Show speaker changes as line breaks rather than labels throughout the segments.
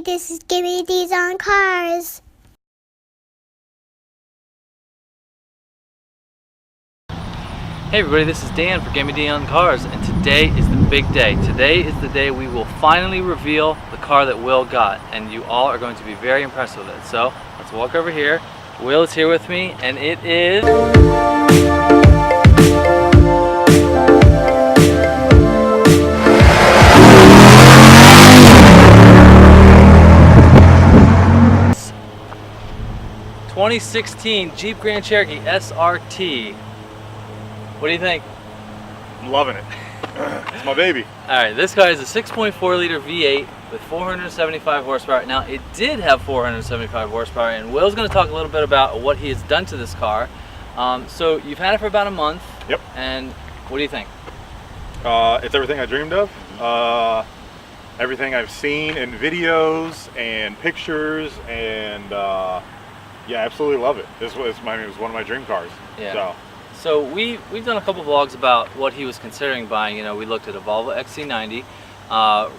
this is GemmyD's on Cars.
Hey everybody, this is Dan for GemmyD on Cars, and today is the big day. Today is the day we will finally reveal the car that Will got, and you all are going to be very impressed with it. So let's walk over here. Will is here with me, and it is... ...2016 Jeep Grand Cherokee SRT. What do you think?
I'm loving it. It's my baby.
Alright, this car is a 6.4 liter V8 with 475 horsepower. Now, it did have 475 horsepower, and Will's going to talk a little bit about what he has done to this car. So, you've had it for about a month.
Yep.
And what do you think?
It's everything I dreamed of. Everything I've seen in videos and pictures, and yeah, absolutely love it. This was one of my dream cars.
Yeah. So we've done a couple vlogs about what he was considering buying. You know, we looked at a Volvo XC90.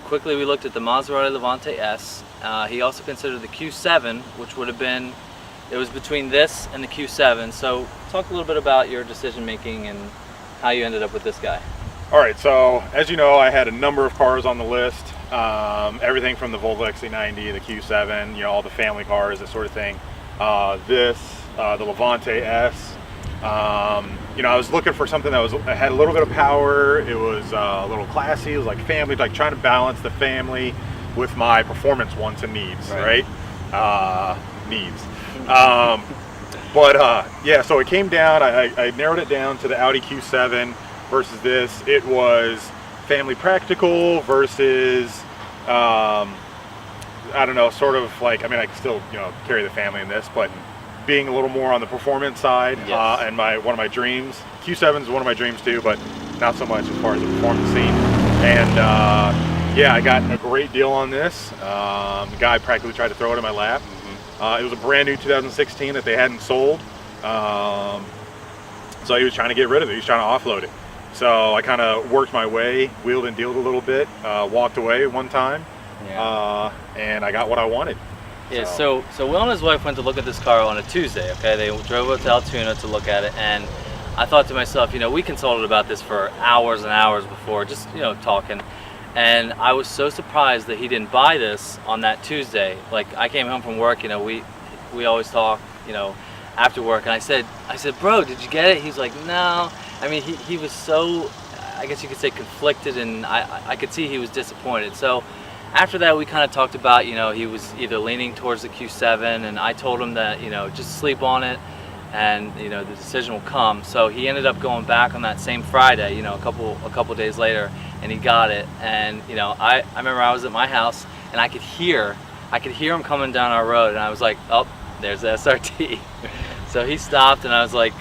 Quickly, we looked at the Maserati Levante S. He also considered the Q7, which would have been, it was between this and the Q7. So talk a little bit about your decision making and how you ended up with this guy.
All right, so as you know, I had a number of cars on the list. Everything from the Volvo XC90, the Q7, you know, all the family cars, that sort of thing. The Levante S. You know, I was looking for something that had a little bit of power. It was a little classy. It was like family, like trying to balance the family with my performance wants and needs, right? Needs. Yeah, so it came down. I narrowed it down to the Audi Q7 versus this. It was family practical versus I don't know, sort of like, I mean, I can still, you know, carry the family in this, but being a little more on the performance side. Yes. And one of my dreams. Q7 is one of my dreams too, but not so much as far as the performance scene. And yeah, I got a great deal on this. The guy practically tried to throw it in my lap. It was a brand new 2016 that they hadn't sold. So he was trying to get rid of it. He was trying to offload it. So I kind of worked my way, wheeled and dealed a little bit, walked away one time, and I got what I wanted.
Yeah, so Will and his wife went to look at this car on a Tuesday, okay? They drove up to Altoona to look at it, and I thought to myself, you know, we consulted about this for hours and hours before, just, you know, talking, and I was so surprised that he didn't buy this on that Tuesday. Like, I came home from work, you know, we always talk, you know, after work, and I said, bro, did you get it? He's like, no. I mean, he was so, I guess you could say, conflicted, and I could see he was disappointed. So after that, we kind of talked about, you know, he was either leaning towards the Q7, and I told him that, you know, just sleep on it, and, you know, the decision will come. So he ended up going back on that same Friday, you know, a couple days later, and he got it. And, you know, I remember I was at my house, and I could hear him coming down our road, and I was like, oh, there's the SRT. So he stopped, and I was like,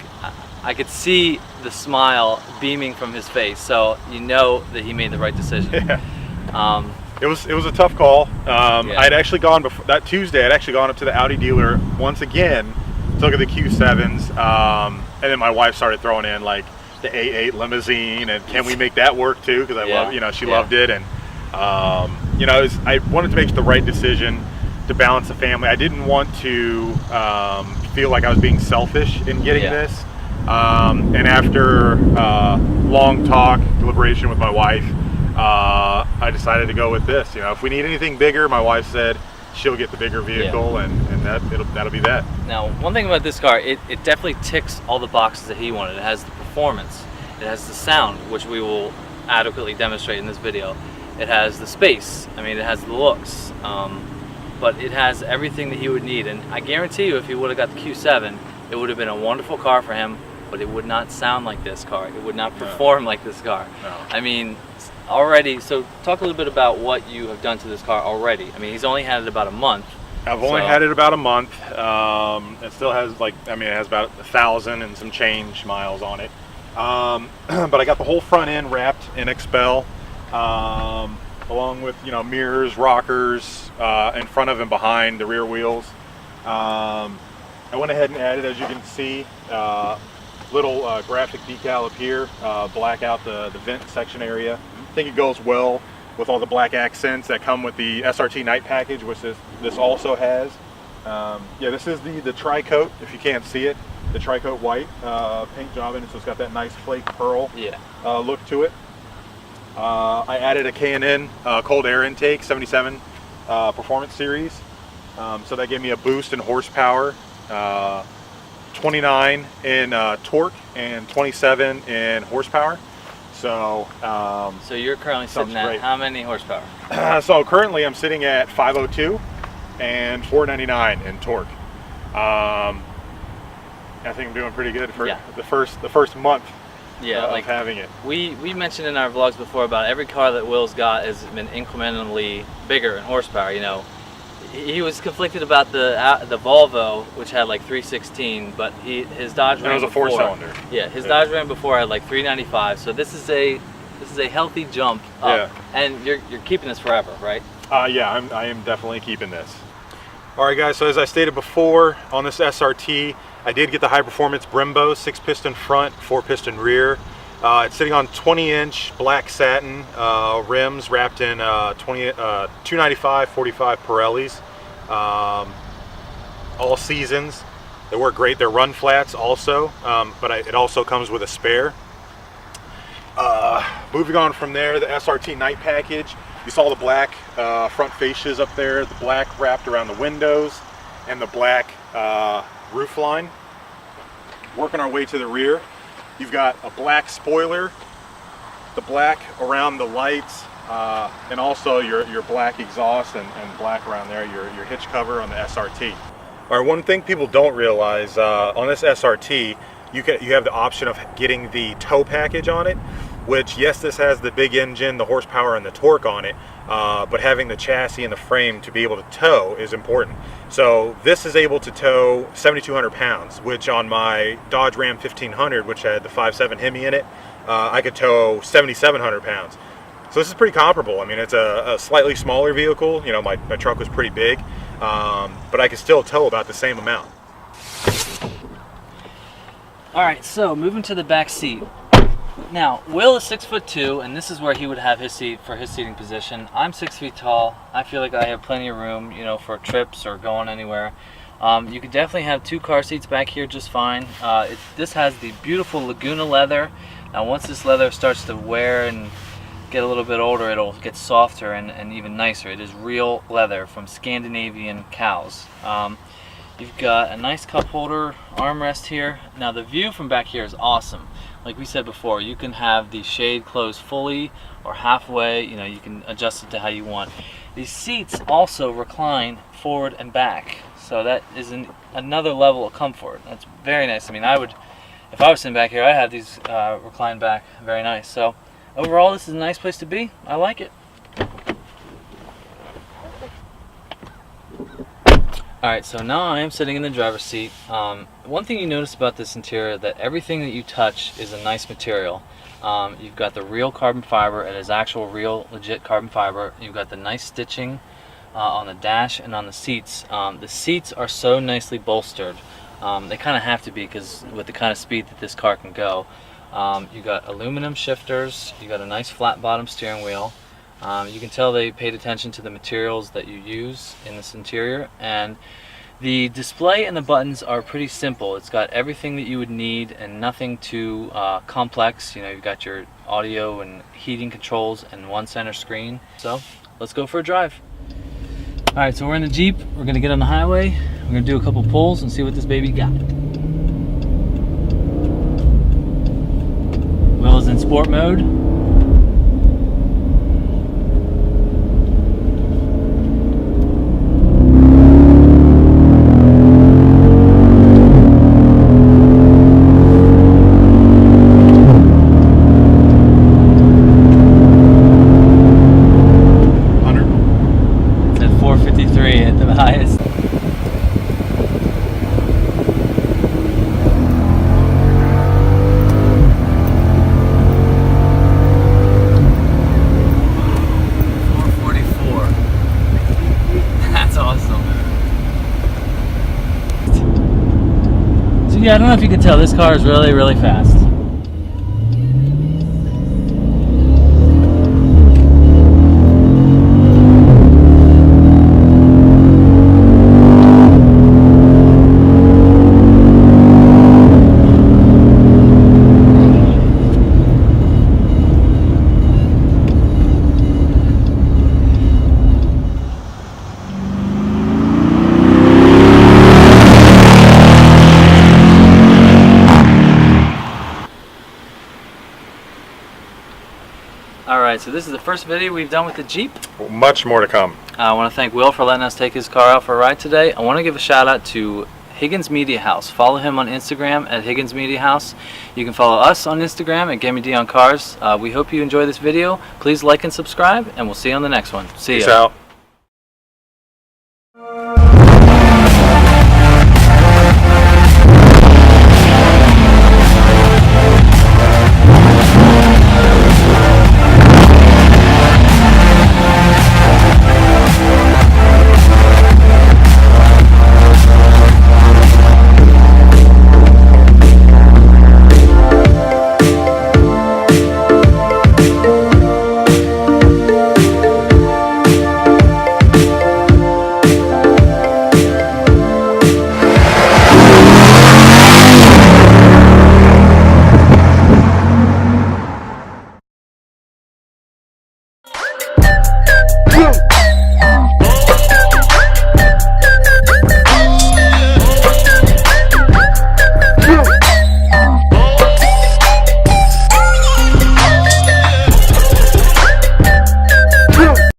I could see the smile beaming from his face. So you know that he made the right decision. Yeah.
It was a tough call. I'd actually gone before that Tuesday. I'd actually gone up to the Audi dealer once again to look at the Q7s, and then my wife started throwing in like the A8 limousine, and can we make that work too? Because I love, you know, she loved it, and you know, I wanted to make the right decision to balance the family. I didn't want to feel like I was being selfish in getting this. And after long talk, deliberation with my wife, I decided to go with this. You know, if we need anything bigger, my wife said she'll get the bigger vehicle, and that'll be that. Now,
one thing about this car, it definitely ticks all the boxes that he wanted. It has the performance, it has the sound, which we will adequately demonstrate in this video. It has the space, I mean, it has the looks, but it has everything that he would need. And I guarantee you, if he would have got the Q7, it would have been a wonderful car for him, but it would not sound like this car. It would not perform like this car. No. I mean, already, so talk a little bit about what you have done to this car already. I mean, he's only had it about a month.
I've only had it about a month. It still has, like, I mean, it has about 1,000 and some change miles on it. But I got the whole front end wrapped in Expel, along with, you know, mirrors, rockers, in front of and behind the rear wheels. I went ahead and added, as you can see, little graphic decal up here, black out the vent section area. I think it goes well with all the black accents that come with the SRT night package, which this also has. Yeah, this is the tri-coat, if you can't see it, the tri-coat white paint job in it, so it's got that nice flake pearl look to it. I added a K&N cold air intake 77 performance series, so that gave me a boost in horsepower, 29 in torque and 27 in horsepower. So
so you're currently sitting at how many horsepower?
So currently I'm sitting at 502 and 499 in torque. I think I'm doing pretty good for the first month of having it.
We mentioned in our vlogs before about every car that Will's got has been incrementally bigger in horsepower. You know, he was conflicted about the Volvo, which had like 316, but his Dodge Ram
was a 4-cylinder.
Yeah, his Dodge Ram before had like 395. So this is a healthy jump up, and you're keeping this forever, right?
Yeah, I am definitely keeping this. All right, guys. So as I stated before, on this SRT, I did get the high performance Brembo 6-piston front, 4-piston rear. It's sitting on 20-inch black satin rims wrapped in 295 45 Pirellis, all seasons. They work great. They're run flats also, but it also comes with a spare. Moving on from there, the SRT night package. You saw the black front fascias up there, the black wrapped around the windows, and the black roof line. Working our way to the rear, you've got a black spoiler, the black around the lights, and also your black exhaust and black around there, your hitch cover on the SRT. All right, one thing people don't realize on this SRT, you have the option of getting the tow package on it, which, yes, this has the big engine, the horsepower, and the torque on it, but having the chassis and the frame to be able to tow is important. So this is able to tow 7,200 pounds, which on my Dodge Ram 1500, which had the 5.7 Hemi in it, I could tow 7,700 pounds. So this is pretty comparable. I mean, it's a slightly smaller vehicle. You know, my truck was pretty big, but I could still tow about the same amount.
All right, so moving to the back seat. Now, Will is 6'2", and this is where he would have his seat for his seating position. I'm 6 feet tall. I feel like I have plenty of room, you know, for trips or going anywhere. You could definitely have 2 car seats back here just fine. This has the beautiful Laguna leather. Now, once this leather starts to wear and get a little bit older, it'll get softer and even nicer. It is real leather from Scandinavian cows. You've got a nice cup holder armrest here. Now, the view from back here is awesome. Like we said before, you can have the shade closed fully or halfway. You know, you can adjust it to how you want. These seats also recline forward and back, so that is another level of comfort. That's very nice. I mean, if I was sitting back here, I'd have these recline back. Very nice. So overall, this is a nice place to be. I like it. Alright, so now I am sitting in the driver's seat. One thing you notice about this interior, that everything that you touch is a nice material. You've got the real carbon fiber. It is actual, real, legit carbon fiber. You've got the nice stitching on the dash and on the seats. The seats are so nicely bolstered. They kind of have to be, because with the kind of speed that this car can go. You've got aluminum shifters. You've got a nice flat bottom steering wheel. You can tell they paid attention to the materials that you use in this interior, and the display and the buttons are pretty simple. It's got everything that you would need and nothing too complex. You know, you've got your audio and heating controls and one center screen. So let's go for a drive. All right, so we're in the Jeep. We're gonna get on the highway. We're gonna do a couple pulls and see what this baby got. Will is in sport mode. Yeah, I don't know if you can tell, this car is really, really fast. All right, so this is the first video we've done with the Jeep.
Much more to come.
I want to thank Will for letting us take his car out for a ride today. I want to give a shout out to Higgins Media House. Follow him on Instagram at Higgins Media House. You can follow us on Instagram at GemmyD on Cars. We hope you enjoy this video. Please like and subscribe, and we'll see you on the next one. See ya.
Peace out.